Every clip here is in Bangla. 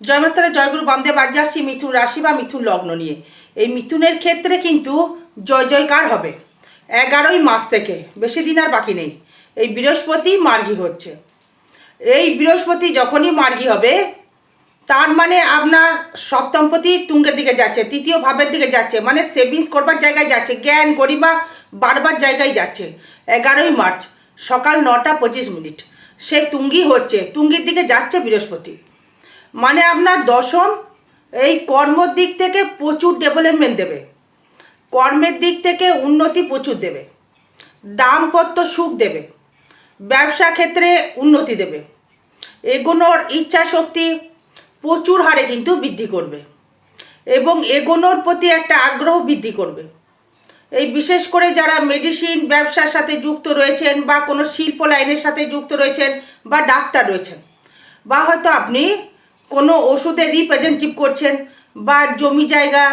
জয় মাতারা, জয়গুরু বামদেব। আজ আসছি মিথুন রাশি বা মিথুন লগ্ন নিয়ে। এই মিথুনের ক্ষেত্রে কিন্তু জয় জয়কার হবে 11ই মার্চ থেকে। বেশি দিন আর বাকি নেই। এই বৃহস্পতি মার্গী হচ্ছে। এই বৃহস্পতি যখনই মার্গী হবে, তার মানে আপনার সপ্তমপতি তুঙ্গের দিকে যাচ্ছে, তৃতীয় ভাবের দিকে যাচ্ছে, মানে সেভিংস করবার জায়গায় যাচ্ছে, জ্ঞান গরিমা বাড়বার জায়গায় যাচ্ছে। 11ই মার্চ সকাল 9টা 25 মিনিট সে তুঙ্গি হচ্ছে, তুঙ্গির দিকে যাচ্ছে বৃহস্পতি। মানে আপনার দশম, এই কর্মর দিক থেকে প্রচুর ডেভেলপমেন্ট দেবে, কর্মের দিক থেকে উন্নতি প্রচুর দেবে, দাম্পত্য সুখ দেবে, ব্যবসা ক্ষেত্রে উন্নতি দেবে, এগোনোর ইচ্ছা শক্তি প্রচুর হারে কিন্তু বৃদ্ধি করবে এবং এগোনোর প্রতি একটা আগ্রহ বৃদ্ধি করবে। এই বিশেষ করে যারা মেডিসিন ব্যবসার সাথে যুক্ত রয়েছেন বা কোনো শিল্প লাইনের সাথে যুক্ত রয়েছেন বা ডাক্তার রয়েছেন, বা হয়তো আপনি কোনো ওষুধের রিপ্রেজেন্টেটিভ করছেন, বা জমি জায়গা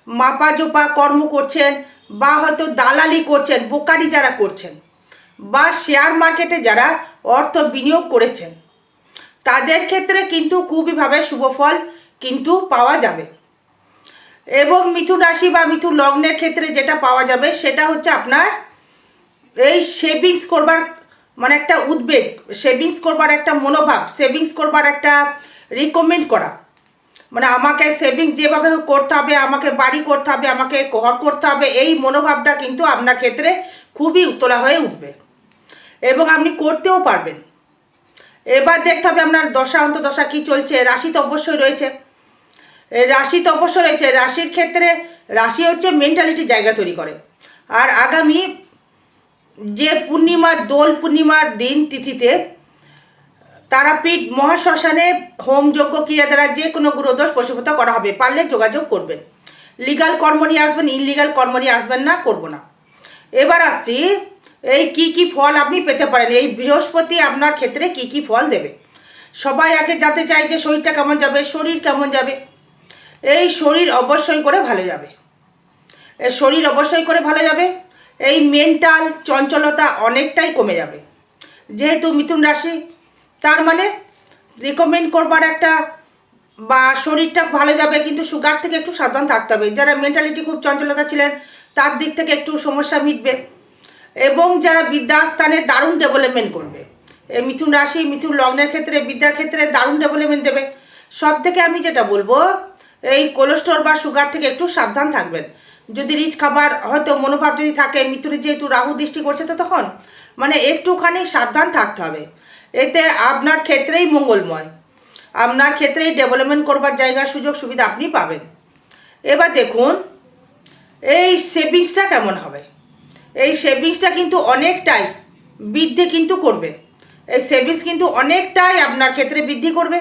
মাপা জোপা কর্ম করছেন, বা হয়তো দালালি করছেন, বোকারি যারা করছেন, বা শেয়ার মার্কেটে যারা অর্থ বিনিয়োগ করেছেন, তাদের ক্ষেত্রে কিন্তু খুবইভাবে শুভ ফল কিন্তু পাওয়া যাবে। এবং মিথুন রাশি বা মিথুন লগ্নের ক্ষেত্রে যেটা পাওয়া যাবে সেটা হচ্ছে আপনার এই সেভিংস করবার মানে একটা উদ্বেগ, সেভিংস করবার একটা মনোভাব, সেভিংস করবার একটা রিকমেন্ড করা, মানে আমাকে সেভিংস যেভাবে করতে হবে, আমাকে বাড়ি করতে হবে, আমাকে ঘর করতে হবে, এই মনোভাবটা কিন্তু আপনার ক্ষেত্রে খুবই উত্তোলা হয়ে উঠবে এবং আপনি করতেও পারবেন। এবার দেখতে হবে আপনার দশা অন্তর্দশা কী চলছে। রাশি তো অবশ্যই রয়েছে, রাশি তো অবশ্যই রয়েছে। রাশির ক্ষেত্রে রাশি হচ্ছে মেন্টালিটি জায়গা তৈরি করে। আর আগামী যে পূর্ণিমার দোল পূর্ণিমার দিন তিথিতে তারাপীঠ মহাশ্মশানে হোমযজ্ঞ ক্রিয়া দ্বারা যে কোনো গ্রহদোষ প্রশমিত করা হবে। পারলে যোগাযোগ করবেন। লিগাল কর্ম নিয়ে আসবেন, ইনলিগাল কর্ম নিয়ে আসবেন না, করব না। এবার আসছি এই কি ফল আপনি পেতে পারেন। এই বৃহস্পতি আপনার ক্ষেত্রে কি ফল দেবে। সবাই আগে জানতে চাই যে শরীরটা কেমন যাবে, শরীর কেমন যাবে। এই শরীর অবশ্যই করে ভালো যাবে, এই শরীর অবশ্যই করে ভালো যাবে। এই মেন্টাল চঞ্চলতা অনেকটাই কমে যাবে। যেহেতু মিথুন রাশি, তার মানে রিকমেন্ড করবার একটা বা শরীরটা ভালো যাবে, কিন্তু সুগার থেকে একটু সাবধান থাকতে হবে। যারা মেন্টালিটি খুব চঞ্চলতা ছিলেন তার দিক থেকে একটু সমস্যা মিটবে এবং যারা বিদ্যাস্থানে দারুণ ডেভেলপমেন্ট করবে। এই মিথুন রাশি মিথুন লগ্নের ক্ষেত্রে বিদ্যার ক্ষেত্রে দারুণ ডেভেলপমেন্ট দেবে। সব থেকে আমি যেটা বলবো, এই কোলেস্ট্রল বা সুগার থেকে একটু সাবধান থাকবেন। যদি রিচ খাবার হয়তো মনোভাব যদি থাকে, মিথুনের যেহেতু রাহু দৃষ্টি করছে, তো তখন মানে একটুখানি সাবধান থাকতে হবে। এতে আপনার ক্ষেত্রেই মঙ্গলময়, আপনার ক্ষেত্রেই ডেভেলপমেন্ট করবার জায়গা সুযোগ সুবিধা আপনি পাবেন। এবার দেখুন এই সেভিংসটা কেমন হবে। এই সেভিংসটা কিন্তু অনেকটাই বৃদ্ধি কিন্তু করবে। এই সেভিংস কিন্তু অনেকটাই আপনার ক্ষেত্রে বৃদ্ধি করবে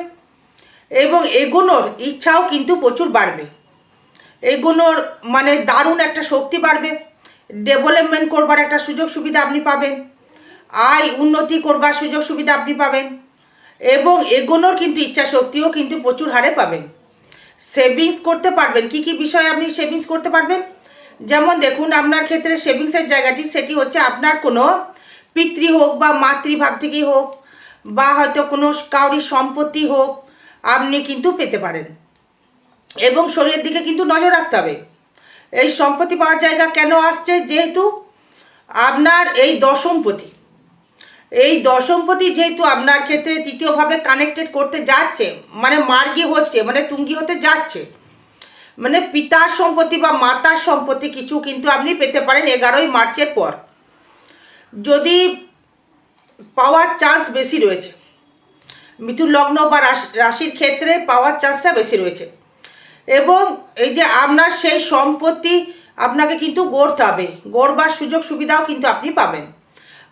এবং এগোনোর ইচ্ছাও কিন্তু প্রচুর বাড়বে। এগোনোর মানে দারুণ একটা শক্তি বাড়বে, ডেভেলপমেন্ট করবার একটা সুযোগ সুবিধা আপনি পাবেন, আয় উন্নতি করবার সুযোগ সুবিধা আপনি পাবেন এবং এগোনোর কিন্তু ইচ্ছা শক্তিও কিন্তু প্রচুর হারে পাবেন। সেভিংস করতে পারবেন। কি বিষয়ে আপনি সেভিংস করতে পারবেন, যেমন দেখুন আপনার ক্ষেত্রে সেভিংসের জায়গাটি সেটি হচ্ছে আপনার কোনো পিতৃ হোক বা মাতৃভাব থেকেই হোক, বা হয়তো কোনো কাউরি সম্পত্তি হোক, আপনি কিন্তু পেতে পারেন এবং শরীরের দিকে কিন্তু নজর রাখতে হবে। এই সম্পত্তি পাওয়ার জায়গা কেন আসছে, যেহেতু আপনার এই দশমপতি, এই দশমপতি যেহেতু আপনার ক্ষেত্রে তৃতীয়ভাবে কানেক্টেড করতে যাচ্ছে, মানে মার্গী হচ্ছে, মানে তুঙ্গি হতে যাচ্ছে, মানে পিতার সম্পত্তি বা মাতার সম্পত্তি কিছু কিন্তু আপনি পেতে পারেন 11ই মার্চের পর। যদি পাওয়ার চান্স বেশি রয়েছে, মিথুন লগ্ন বা রাশির ক্ষেত্রে পাওয়ার চান্সটা বেশি রয়েছে এবং এই যে আপনার সেই সম্পত্তি আপনাকে কিন্তু গড়তে হবে, গড়বার সুযোগ সুবিধাও কিন্তু আপনি পাবেন।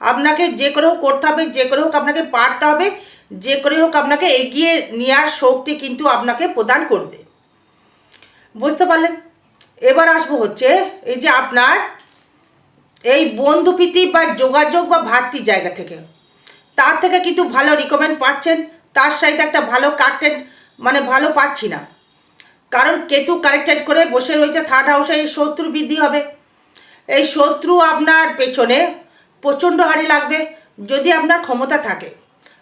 আপনাকে যে করে হোক করতে হবে, যে করে হোক আপনাকে পারতে হবে, যে করে হোক আপনাকে এগিয়ে নেওয়ার শক্তি কিন্তু আপনাকে প্রদান করবে। বুঝতে পারলেন। এবার আসবো হচ্ছে এই যে আপনার এই বন্ধুপ্রীতি বা যোগাযোগ বা ভাতৃ জায়গা থেকে, তার থেকে কিন্তু ভালো রিকমেন্ড পাচ্ছেন। তার সাথে একটা ভালো কানেক্টেড মানে ভালো পাচ্ছি না, কারণ কেতু কানেক্টেড করে বসে রয়েছে থার্ড হাউসে। এই শত্রু বৃদ্ধি হবে, এই শত্রু আপনার পেছনে প্রচণ্ড হারে লাগবে। যদি আপনার ক্ষমতা থাকে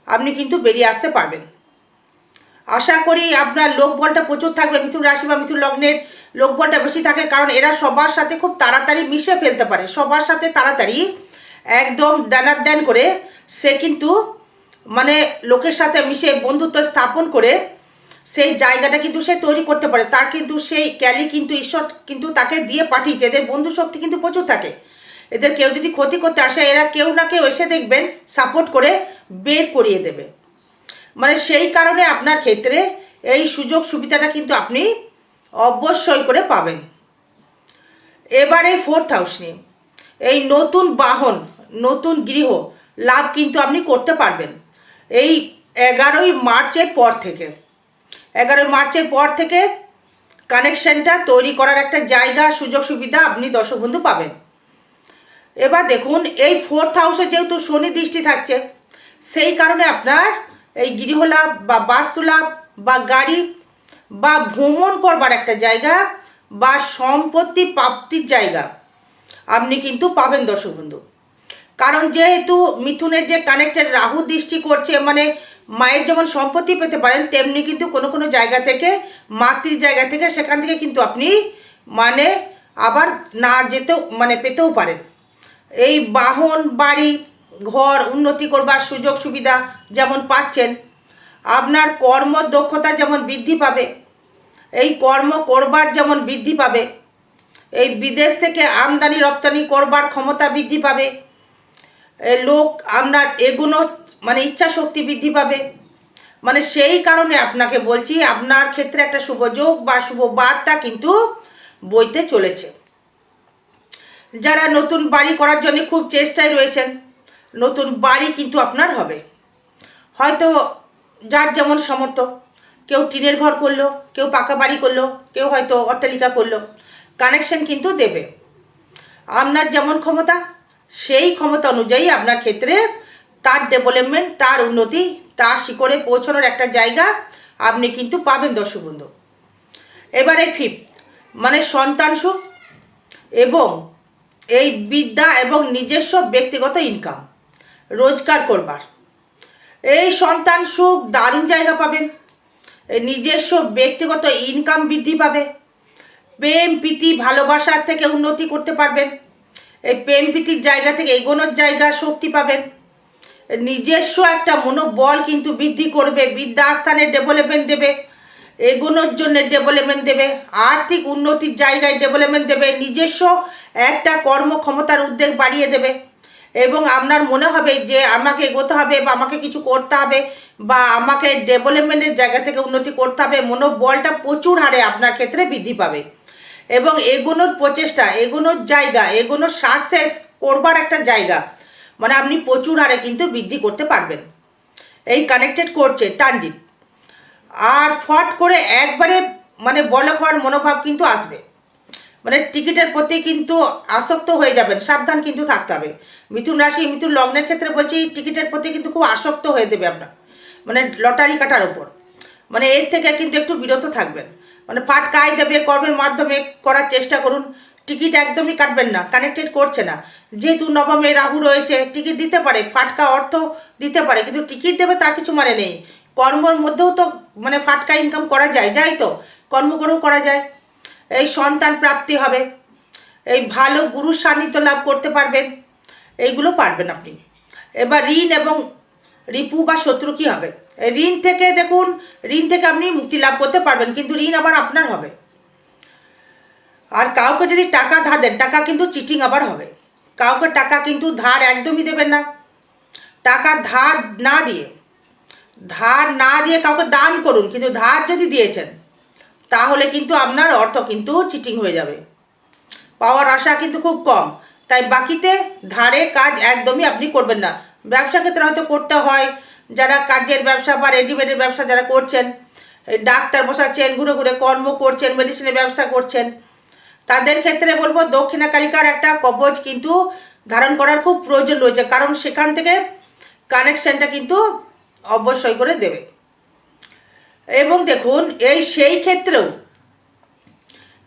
আপনি কিন্তু বেরিয়ে আসতে পারবেন। আশা করি আপনার লোকবলটা প্রচুর থাকবে। মিথুন রাশি বা মিথুন লগ্নের লোকবলটা বেশি থাকে, কারণ এরা সবার সাথে খুব তাড়াতাড়ি মিশে ফেলতে পারে, সবার সাথে তাড়াতাড়ি একদম দানাদান করে সে কিন্তু মানে লোকের সাথে মিশে বন্ধুত্ব স্থাপন করে সেই জায়গাটা কিন্তু সে তৈরি করতে পারে। তার কিন্তু সেই ক্যালি কিন্তু ঈশ্বর কিন্তু তাকে দিয়ে পাঠিয়েছে। এদের বন্ধু শক্তি কিন্তু প্রচুর থাকে। এদের কেউ যদি ক্ষতি করতে আসে, এরা কেউ না কেউ এসে দেখবেন সাপোর্ট করে বের করিয়ে দেবে। মানে সেই কারণে আপনার ক্ষেত্রে এই সুযোগ সুবিধাটা কিন্তু আপনি অবশ্যই করে পাবেন। এবারে 4th হাউস নিয়ে এই নতুন বাহন, নতুন গৃহ লাভ কিন্তু আপনি করতে পারবেন এই 11ই মার্চের পর থেকে। 11ই মার্চের পর থেকে কানেকশানটা তৈরি করার একটা জায়গা, সুযোগ সুবিধা আপনি দর্শক বন্ধু পাবেন। এবার দেখুন, এই 4th হাউসে যেহেতু শনি দৃষ্টি থাকছে, সেই কারণে আপনার এই গৃহলাভ বা বাস্তুলাভ বা গাড়ি বা ভ্রমণ করবার একটা জায়গা বা সম্পত্তি প্রাপ্তির জায়গা আপনি কিন্তু পাবেন দর্শক বন্ধু। কারণ যেহেতু মিথুনের যে কানেক্টেড রাহু দৃষ্টি করছে, মানে মায়ের যেমন সম্পত্তি পেতে পারেন, তেমনি কিন্তু কোনো কোনো জায়গা থেকে মাতৃ জায়গা থেকে সেখান থেকে কিন্তু আপনি মানে আবার না যেতেও মানে পেতেও পারেন। এই বাহন, বাড়ি, ঘর উন্নতি করবার সুযোগ সুবিধা যেমন পাচ্ছেন, আপনার কর্মদক্ষতা যেমন বৃদ্ধি পাবে, এই কর্ম করবার যেমন বৃদ্ধি পাবে, এই বিদেশ থেকে আমদানি রপ্তানি করবার ক্ষমতা বৃদ্ধি পাবে, লোক আপনার এগুনো মানে ইচ্ছা শক্তি বৃদ্ধি পাবে। মানে সেই কারণে আপনাকে বলছি, আপনার ক্ষেত্রে একটা শুভ যোগ বা শুভ বার্তা কিন্তু বইতে চলেছে। যারা নতুন বাড়ি করার জন্য খুব চেষ্টায় রয়েছেন, নতুন বাড়ি কিন্তু আপনার হবে। হয়তো যার যেমন সামর্থ্য, কেউ টিনের ঘর করলো, কেউ পাকা বাড়ি করলো, কেউ হয়তো অট্টালিকা করলো, কানেকশন কিন্তু দেবে। আপনার যেমন ক্ষমতা, সেই ক্ষমতা অনুযায়ী আপনার ক্ষেত্রে তার ডেভেলপমেন্ট, তার উন্নতি, তার শিখরে পৌঁছানোর একটা জায়গা আপনি কিন্তু পাবেন দর্শক বন্ধু। এবারে 5th মানে সন্তান সুখ এবং এই বিদ্যা এবং নিজস্ব ব্যক্তিগত ইনকাম রোজগার করবার এই সন্তান সুখ দারুণ জায়গা পাবেন। নিজস্ব ব্যক্তিগত ইনকাম বৃদ্ধি পাবে। প্রেম প্রীতি ভালোবাসার থেকে উন্নতি করতে পারবেন। এই প্রেম প্রীতির জায়গা থেকে এগোনোর জায়গা শক্তি পাবেন। নিজস্ব একটা মনোবল কিন্তু বৃদ্ধি করবে। বিদ্যাস্থানের ডেভেলপমেন্ট দেবে, এগোনোর জন্য ডেভেলপমেন্ট দেবে, আর্থিক উন্নতির জায়গায় ডেভেলপমেন্ট দেবে, নিজস্ব একটা কর্মক্ষমতার উদ্যোগ বাড়িয়ে দেবে। এবং আপনার মনে হবে যে আমাকে এগোতে হবে বা আমাকে কিছু করতে হবে বা আমাকে ডেভেলপমেন্টের জায়গা থেকে উন্নতি করতে হবে, মনোবলটা প্রচুর হারে আপনার ক্ষেত্রে বৃদ্ধি পাবে। এবং এগোনোর প্রচেষ্টা, এগোনোর জায়গা, এগোনোর সাকসেস করবার একটা জায়গা মানে আপনি প্রচুর হারে কিন্তু বৃদ্ধি করতে পারবেন। এই কানেক্টেড করছে ট্রানজিট। আর ফট করে একবারে মানে বলক হওয়ার মনোভাব কিন্তু আসবে। মানে টিকিটের প্রতি কিন্তু আসক্ত হয়ে যাবেন, সাবধান কিন্তু থাকতে হবে। মিথুন রাশি মিথুন লগ্নের ক্ষেত্রে বলছি, টিকিটের প্রতি কিন্তু খুব আসক্ত হয়ে দেবে আপনার, মানে লটারি কাটার ওপর। মানে এর থেকে কিন্তু একটু বিরত থাকবেন। মানে ফাটকাই দেবে, কর্মের মাধ্যমে করার চেষ্টা করুন। টিকিট একদমই কাটবেন না, কানেক্টেড করছে না। যেহেতু নবমে রাহু রয়েছে, টিকিট দিতে পারে, ফাটকা অর্থ দিতে পারে, কিন্তু টিকিট দেবে তার কিছু মানে নেই। কর্মর মধ্যেও তো মানে ফাটকা ইনকাম করা যায়, যায় তো, কর্ম করেও করা যায়। এই সন্তান প্রাপ্তি হবে, এই ভালো গুরুর সান্নিধ্য লাভ করতে পারবেন, এইগুলো পারবেন আপনি। এবার ঋণ এবং রিপু বা শত্রু কী হবে? ঋণ থেকে দেখুন, ঋণ থেকে আপনি মুক্তি লাভ করতে পারবেন, কিন্তু ঋণ আবার আপনার হবে। আর কাউকে যদি টাকা ধার দেন, টাকা কিন্তু চিটিং আবার হবে। কাউকে টাকা কিন্তু ধার একদমই দেবেন না। টাকা ধার না দিয়ে কাউকে দান করুন, কিন্তু ধার যদি দিয়েছেন তাহলে কিন্তু আপনার অর্থ কিন্তু চিটিং হয়ে যাবে, পাওয়ার আশা কিন্তু খুব কম। তাই বাকিতে ধারে কাজ একদমই আপনি করবেন না। ব্যবসা ক্ষেত্রে হয়তো করতে হয়, যারা কাজের ব্যবসা বা রেডিমেডের ব্যবসা যারা করছেন, ডাক্তার বসাচ্ছেন, ঘুরে ঘুরে কর্ম করছেন, মেডিসিনের ব্যবসা করছেন, তাদের ক্ষেত্রে বলবো দক্ষিণা কালিকার একটা কবচ কিন্তু ধারণ করার খুব প্রয়োজন রয়েছে, কারণ সেখান থেকে কানেকশানটা কিন্তু অবশ্যই করে দেবে। এবং দেখুন, এই সেই ক্ষেত্রেও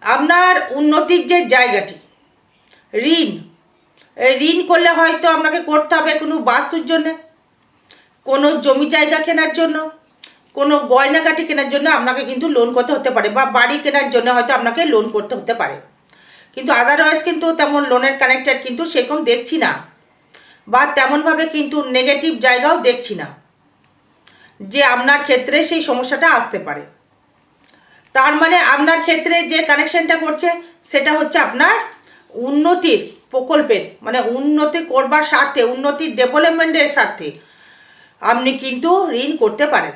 আপনার উন্নতির যে জায়গাটি, ঋণ, এই ঋণ করলে হয়তো আপনাকে করতে হবে কোনো বাস্তুর জন্যে, কোনো জমি জায়গা কেনার জন্য, কোনো গয়নাগাটি কেনার জন্য আপনাকে কিন্তু লোন করতে হতে পারে, বা বাড়ি কেনার জন্য হয়তো আপনাকে লোন করতে হতে পারে। কিন্তু আদারওয়াইজ কিন্তু তেমন লোনের কানেক্টেড কিন্তু সেরকম দেখছি না, বা তেমনভাবে কিন্তু নেগেটিভ জায়গাও দেখছি না যে আপনার ক্ষেত্রে সেই সমস্যাটা আসতে পারে। তার মানে আপনার ক্ষেত্রে যে কানেকশনটা করছে সেটা হচ্ছে আপনার উন্নতির প্রকল্পের, মানে উন্নতি করবার স্বার্থে, উন্নতির ডেভেলপমেন্টের স্বার্থে আপনি কিন্তু ঋণ করতে পারেন।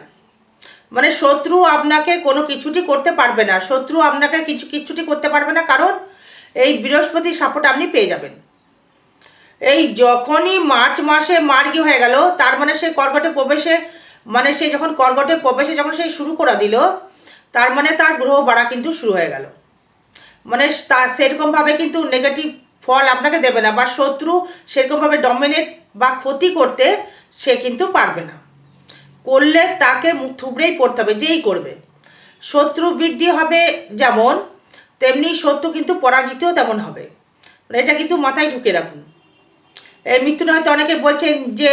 মানে শত্রু আপনাকে কোনো কিছুটি করতে পারবে না, শত্রু আপনাকে কিছুটি করতে পারবে না, কারণ এই বৃহস্পতির সাপোর্ট আপনি পেয়ে যাবেন। এই যখনই মার্চ মাসে মার্গী হয়ে গেল, তার মানে সে কর্কটে প্রবেশে, মানে সে যখন কর্কটে প্রবেশে যখন সে শুরু করে দিল, তার মানে তার গ্রহ বাড়া কিন্তু শুরু হয়ে গেল। মানে তার সেরকমভাবে কিন্তু নেগেটিভ ফল আপনাকে দেবে না, বা শত্রু সেরকমভাবে ডমিনেট বা ক্ষতি করতে সে কিন্তু পারবে না। করলে তাকে মুখ থুবড়েই পড়তে হবে, যেই করবে। শত্রু বৃদ্ধি হবে যেমন, তেমনি শত্রু কিন্তু পরাজিতও তেমন হবে। এটা কিন্তু মাথায় ঢুকে রাখুন। এই মিথুনে হয়তো অনেকে বলছেন যে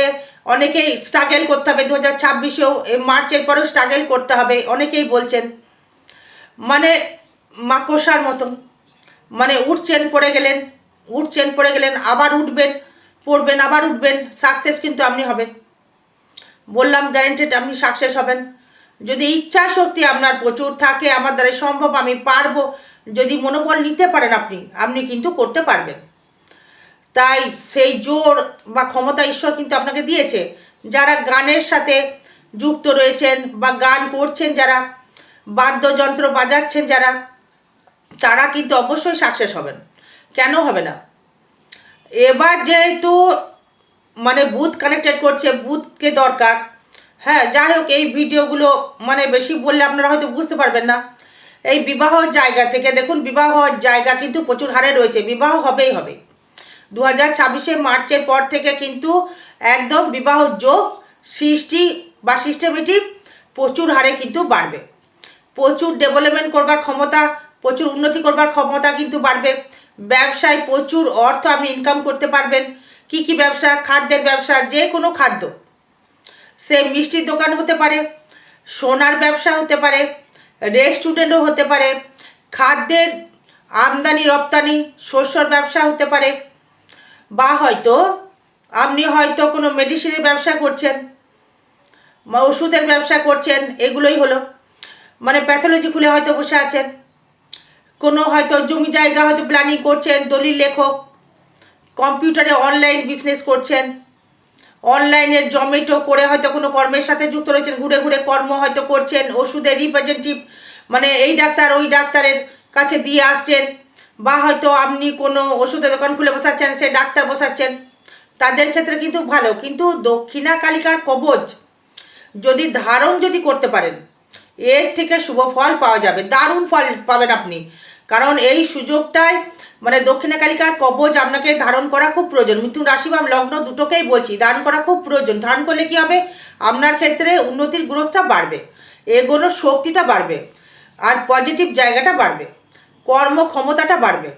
অনেকেই স্ট্রাগল করতে হবে 2026-এও, মার্চের পরেও স্ট্রাগল করতে হবে, অনেকেই বলছেন। মানে মাকড়সার মতন, মানে উঠছেন পড়ে গেলেন, উঠছেন পড়ে গেলেন, আবার উঠবেন, পড়বেন, আবার উঠবেন, সাকসেস কিন্তু আপনি হবেন। বললাম গ্যারেন্টেড আপনি সাকসেস হবেন। যদি ইচ্ছা শক্তি আপনার প্রচুর থাকে, আমার দ্বারা সম্ভব, আমি পারবো, যদি মনোবল নিতে পারেন আপনি, আপনি কিন্তু করতে পারবেন। তাই সেই জোর বা ক্ষমতা ঈশ্বর কিন্তু আপনাকে দিয়েছে। যারা গানের সাথে যুক্ত রয়েছেন বা গান করছেন, যারা বাদ্যযন্ত্র বাজাচ্ছেন, যারা, তারা কিন্তু অবশ্যই সাকসেস হবেন। কেন হবে না? এবার যেহেতু মানে বুথ কানেক্টেড করছে, বুথকে দরকার। হ্যাঁ, যাই হোক, এই ভিডিওগুলো মানে বেশি বললে আপনারা হয়তো বুঝতে পারবেন না। এই বিবাহ জায়গা থেকে দেখুন, বিবাহ জায়গা কিন্তু প্রচুর হারে রয়েছে, বিবাহ হবেই হবে। 2026-এ মার্চের পর থেকে কিন্তু একদম বিবাহ যোগ সৃষ্টি বা সিস্টেমেটিক প্রচুর হারে কিন্তু বাড়বে। প্রচুর ডেভেলপমেন্ট করবার ক্ষমতা, প্রচুর উন্নতি করবার ক্ষমতা কিন্তু বাড়বে। ব্যবসায় প্রচুর অর্থ আপনি ইনকাম করতে পারবেন। কি কি ব্যবসা? খাদ্যের ব্যবসা, যে কোনো খাদ্য, সে মিষ্টির দোকান হতে পারে, সোনার ব্যবসা হতে পারে, রেস্টুরেন্টও হতে পারে, খাদ্যের আমদানি রপ্তানি, শস্যর ব্যবসা হতে পারে, বা হয়তো আপনি হয়তো কোনো মেডিসিনের ব্যবসা করছেন বা ওষুধের ব্যবসা করছেন, এগুলোই হলো। মানে প্যাথোলজি খুলে হয়তো বসে আছেন, কোনো হয়তো জমি জায়গা হয়তো প্ল্যানিং করছেন, দলিল লেখক, কম্পিউটারে অনলাইন বিজনেস করছেন, অনলাইনের জমেটো করে হয়তো কোনো কর্মের সাথে যুক্ত রয়েছেন, ঘুরে ঘুরে কর্ম হয়তো করছেন, ওষুধের রিপ্রেজেন্টেটিভ, মানে এই ডাক্তার ওই ডাক্তারের কাছে দিয়ে আসছেন, বা হয়তো আপনি কোনো ওষুধের দোকান খুলে বসাচ্ছেন, সে ডাক্তার বসাচ্ছেন, তাদের ক্ষেত্রে কিন্তু ভালো। কিন্তু দক্ষিণা কালিকার কবচ যদি ধারণ যদি করতে পারেন, এর থেকে শুভ ফল পাওয়া যাবে, দারুণ ফল পাবেন আপনি। কারণ এই সুযোগটায় মানে দক্ষিণা কালিকার কবচ আপনাকে ধারণ করা খুব প্রয়োজন। মিথুন রাশি বা লগ্ন দুটোকেই বলছি, ধারণ করা খুব প্রয়োজন। ধারণ করলে কি হবে? আপনার ক্ষেত্রে উন্নতির গ্রোথটা বাড়বে, এগোনোর শক্তিটা বাড়বে, আর পজিটিভ জায়গাটা বাড়বে, কর্ম ক্ষমতাটা বাড়বে,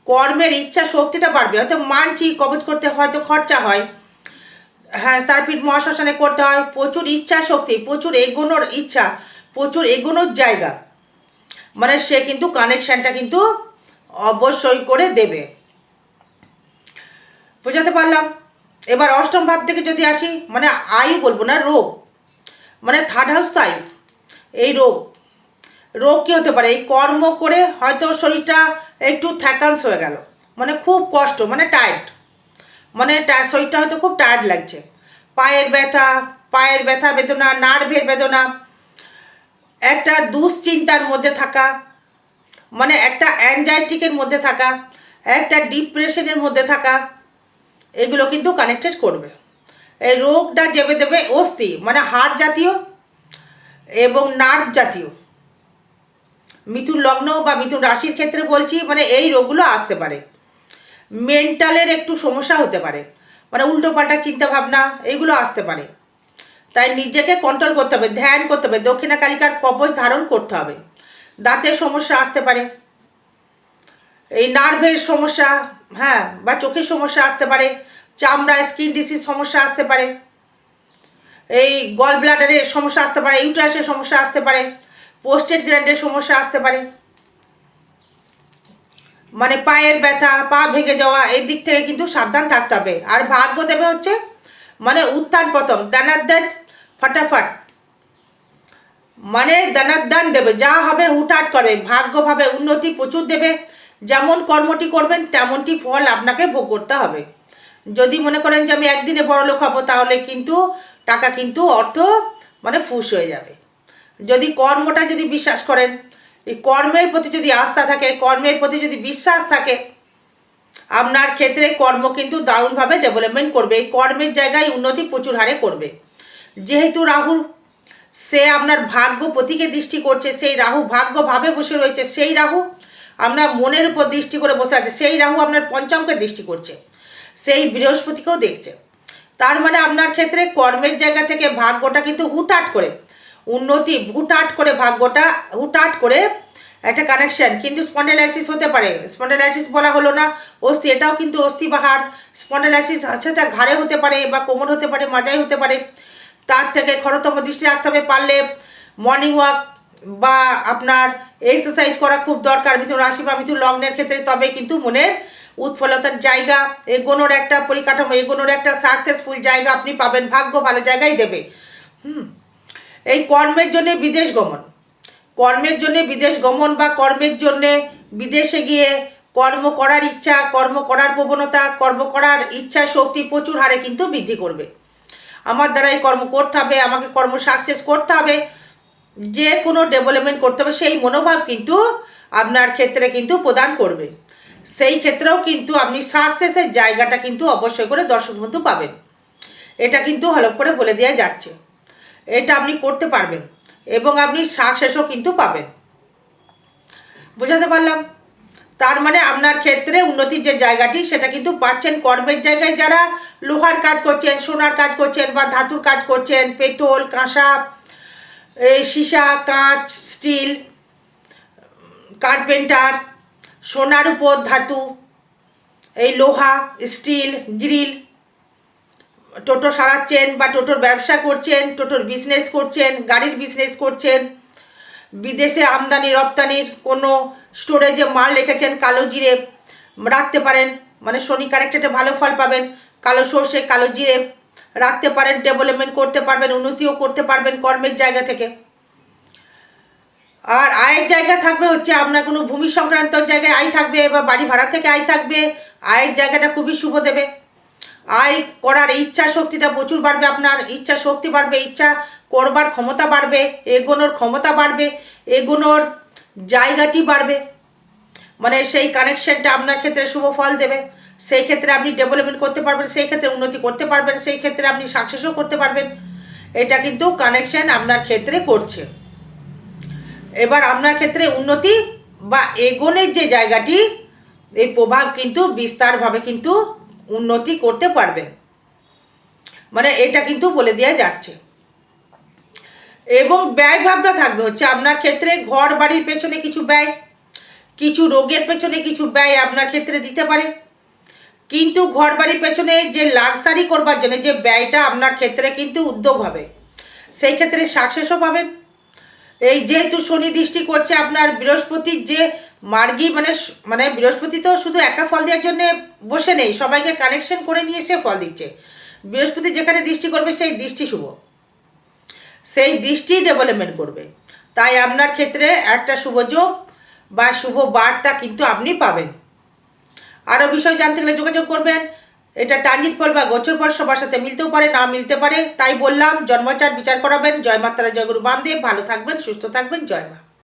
কর্মের ইচ্ছা শক্তিটা বাড়বে। হয়তো মানছি কবচ করতে হয়তো খরচা হয়, হ্যাঁ, তারপীঠ মহাশ্মশানে করতে হয়, প্রচুর ইচ্ছা শক্তি, প্রচুর এগোনোর ইচ্ছা, প্রচুর এগোনোর জায়গা, মানে সে কিন্তু কানেকশানটা কিন্তু অবশ্যই করে দেবে। বোঝাতে পারলাম? এবার অষ্টম ভাব থেকে যদি আসি, মানে আয়ু বলবো না, রোগ, মানে থার্ড হাউস তো আয়ু। এই রোগ, রোগ কী হতে পারে? এই কর্ম করে হয়তো শরীরটা একটু থ্যাকান্স হয়ে গেল, মানে খুব কষ্ট, মানে টায়ার্ড, মানে শরীরটা হয়তো খুব টায়ার্ড লাগছে, পায়ের ব্যথা, পায়ের ব্যথা বেদনা, নার্ভের বেদনা, একটা দুশ্চিন্তার মধ্যে থাকা, মানে একটা অ্যাংজাইটিকের মধ্যে থাকা, একটা ডিপ্রেশনের মধ্যে থাকা, এগুলো কিন্তু কানেক্টেড করবে। এই রোগটা যেবে দেবে অস্থি, মানে হাড় জাতীয় এবং নার্ভ জাতীয়। মিথুন লগ্ন বা মিথুন রাশির ক্ষেত্রে বলছি, মানে এই রোগগুলো আসতে পারে। মেন্টালের একটু সমস্যা হতে পারে, মানে উল্টোপাল্টা চিন্তাভাবনা, এগুলো আসতে পারে। তাই নিজেকে কন্ট্রোল করতে হবে, ধ্যান করতে হবে, দক্ষিণা কালিকার কবচ ধারণ করতে হবে। দাঁতের সমস্যা আসতে পারে, এই নার্ভের সমস্যা, হ্যাঁ, বা চোখের সমস্যা আসতে পারে, চামড়া স্কিন ডিসিজ সমস্যা আসতে পারে। এই গল ব্লাডারের সমস্যা আসতে পারে, ইউট্রাসের সমস্যা আসতে পারে, পোস্টেড গ্ল্যান্ডের সমস্যা আসতে পারে, মানে পায়ের ব্যথা, পা ভেঙে যাওয়া, এই দিক থেকে কিন্তু সাবধান থাকতে হবে। আর ভাগ্য দেবে হচ্ছে মানে উত্থান পতন, দানাদান ফটাফট, মানে দানাদান দেবে, যা হবে হুটহাট করবে, ভাগ্যভাবে উন্নতি প্রচুর দেবে। যেমন কর্মটি করবেন তেমনটি ফল আপনাকে ভোগ করতে হবে। যদি মনে করেন যে আমি একদিনে বড়লোক হব, তাহলে কিন্তু টাকা কিন্তু অর্থ মানে ফুস হয়ে যাবে। যদি কর্মটা যদি বিশ্বাস করেন, এই কর্মের প্রতি যদি আস্থা থাকে, কর্মের প্রতি যদি বিশ্বাস থাকে, আপনার ক্ষেত্রে কর্ম কিন্তু দারুণভাবে ডেভেলপমেন্ট করবে। এই কর্মের জায়গায় উন্নতি প্রচুর হারে করবে। যেহেতু রাহু সে আপনার ভাগ্য প্রতীকে দৃষ্টি করছে, সেই রাহু ভাগ্যভাবে বসে রয়েছে, সেই রাহু আপনার মনের উপর দৃষ্টি করে বসে আছে, সেই রাহু আপনার পঞ্চমকে দৃষ্টি করছে, সেই বৃহস্পতিকেও দেখছে। তার মানে আপনার ক্ষেত্রে কর্মের জায়গা থেকে ভাগ্যটা কিন্তু হুটহাট করে উন্নতি, হুটহাট করে ভাগ্যটা হুটহাট করে একটা কানেকশন, কিন্তু স্পন্ডেলাইসিস হতে পারে। স্পন্ডেলাইসিস বলা হলো না, অস্থি, এটাও কিন্তু অস্থি বা হাড়। স্পন্ডেলাইসিস সেটা ঘাড়ে হতে পারে বা কোমর হতে পারে, মাজায় হতে পারে। তার থেকে খরতম দৃষ্টি রাখতে হবে। পারলে মর্নিং ওয়াক বা আপনার এক্সারসাইজ করা খুব দরকার মিথুন রাশি বা মিথুন লগ্নের ক্ষেত্রে। তবে কিন্তু মনের উৎফলতার জায়গা, এগোনোর একটা পরিকাঠামো, এগোনোর একটা সাকসেসফুল জায়গা আপনি পাবেন। ভাগ্য ভালো জায়গায় দেবে। এই কর্মের জন্য বিদেশ গমন, কর্মের জন্য বিদেশ গমন বা কর্মের জন্য বিদেশে গিয়ে কর্ম করার ইচ্ছা, কর্ম করার প্রবণতা, কর্ম করার ইচ্ছা শক্তি প্রচুর হারে কিন্তু বৃদ্ধি করবে। আমার দ্বারাই কর্ম করতে হবে, আমাকে কর্ম সাকসেস করতে হবে, যে কোনো ডেভেলপমেন্ট করতে হবে, সেই মনোভাব কিন্তু আপনার ক্ষেত্রে কিন্তু প্রদান করবে। সেই ক্ষেত্রেও কিন্তু আপনি সাকসেসের জায়গাটা কিন্তু অবশ্যই করে দর্শক বন্ধু পাবেন। এটা কিন্তু হলপ করে বলে দেওয়া যাচ্ছে, এটা আপনি করতে পারবেন এবং আপনি সাকসেসও কিন্তু পাবেন। বোঝাতে পারলাম? তার মানে আপনার ক্ষেত্রে উন্নতির যে জায়গাটি সেটা কিন্তু পাচ্ছেন। কর্মের জায়গায় যারা লোহার কাজ করছেন, সোনার কাজ করছেন বা ধাতুর কাজ করছেন, পেতল, কাঁসা, এই সীসা, কাঁচ, স্টিল, কার্পেন্টার, সোনার উপর ধাতু, এই লোহা, স্টিল, গ্রিল, টোটো সারাচ্ছেন বা টোটোর ব্যবসা করছেন, টোটোর বিজনেস করছেন, গাড়ির বিজনেস করছেন, বিদেশে আমদানি রপ্তানির কোনো স্টোরেজে মাল রেখেছেন, কালো জিরে রাখতে পারেন, মানে শনি কানেক্টেডে ভালো ফল পাবেন। কালো সর্ষে, কালো জিরে রাখতে পারেন, ডেভেলপমেন্ট করতে পারবেন, উন্নতিও করতে পারবেন কর্মের জায়গা থেকে। আর আয়ের জায়গা থাকবে হচ্ছে আপনার কোনো ভূমি সংক্রান্ত জায়গায় আয় থাকবে বা বাড়ি ভাড়া থেকে আয় থাকবে। আয়ের জায়গাটা খুবই শুভ দেবে। আয় করার ইচ্ছা শক্তিটা প্রচুর বাড়বে, আপনার ইচ্ছা শক্তি বাড়বে, ইচ্ছা করবার ক্ষমতা বাড়বে, এগোনোর ক্ষমতা বাড়বে, এগোনোর জায়গাটি বাড়বে, মানে সেই কানেকশনটা আপনার ক্ষেত্রে শুভ ফল দেবে। সেই ক্ষেত্রে আপনি ডেভেলপমেন্ট করতে পারবেন, সেই ক্ষেত্রে উন্নতি করতে পারবেন, সেই ক্ষেত্রে আপনি সাকসেসও করতে পারবেন। এটা কিন্তু কানেকশন আপনার ক্ষেত্রে করছে। এবার আপনার ক্ষেত্রে উন্নতি বা এগোনের যে জায়গাটি, এই প্রভাব কিন্তু বিস্তারভাবে কিন্তু উন্নতি করতে পারবেন, মানে এটা কিন্তু বলে দেওয়া যাচ্ছে। এবং ব্যয় ভাবনা থাকবে হচ্ছে আপনার ক্ষেত্রে ঘর বাড়ির পেছনে কিছু ব্যয়, কিছু রোগের পেছনে কিছু ব্যয় আপনার ক্ষেত্রে দিতে পারে। কিন্তু ঘর বাড়ির পেছনে যে লাক্সারি করবার জন্য যে ব্যয়টা আপনার ক্ষেত্রে কিন্তু উদ্যোগ হবে, সেই ক্ষেত্রে সাকসেসও পাবেন। এই যেহেতু শনি দৃষ্টি করছে আপনার বৃহস্পতির যে মার্গী, মানে বৃহস্পতি তো শুধু একটা ফল দেওয়ার জন্য বসে নেই, সবাইকে কানেকশন করে নিয়ে সে ফল দিচ্ছে। বৃহস্পতি যেখানে দৃষ্টি করবে সেই দৃষ্টি শুভ, সেই দৃষ্টি ডেভেলপমেন্ট করবে। তাই আপনার ক্ষেত্রে একটা শুভ যোগ বা শুভ বার্তা কিন্তু আপনি পাবেন। আরও বিষয় জানতে গেলে যোগাযোগ করবেন। এটা ট্রানজিট ফল বা গোচর ফল সবার সাথে মিলতেও পারে, না মিলতে পারে, তাই বললাম জন্মচার বিচার করাবেন। জয় মাতারা, জয় গুরু বামদেব। ভালো থাকবেন, সুস্থ থাকবেন, জয় মা।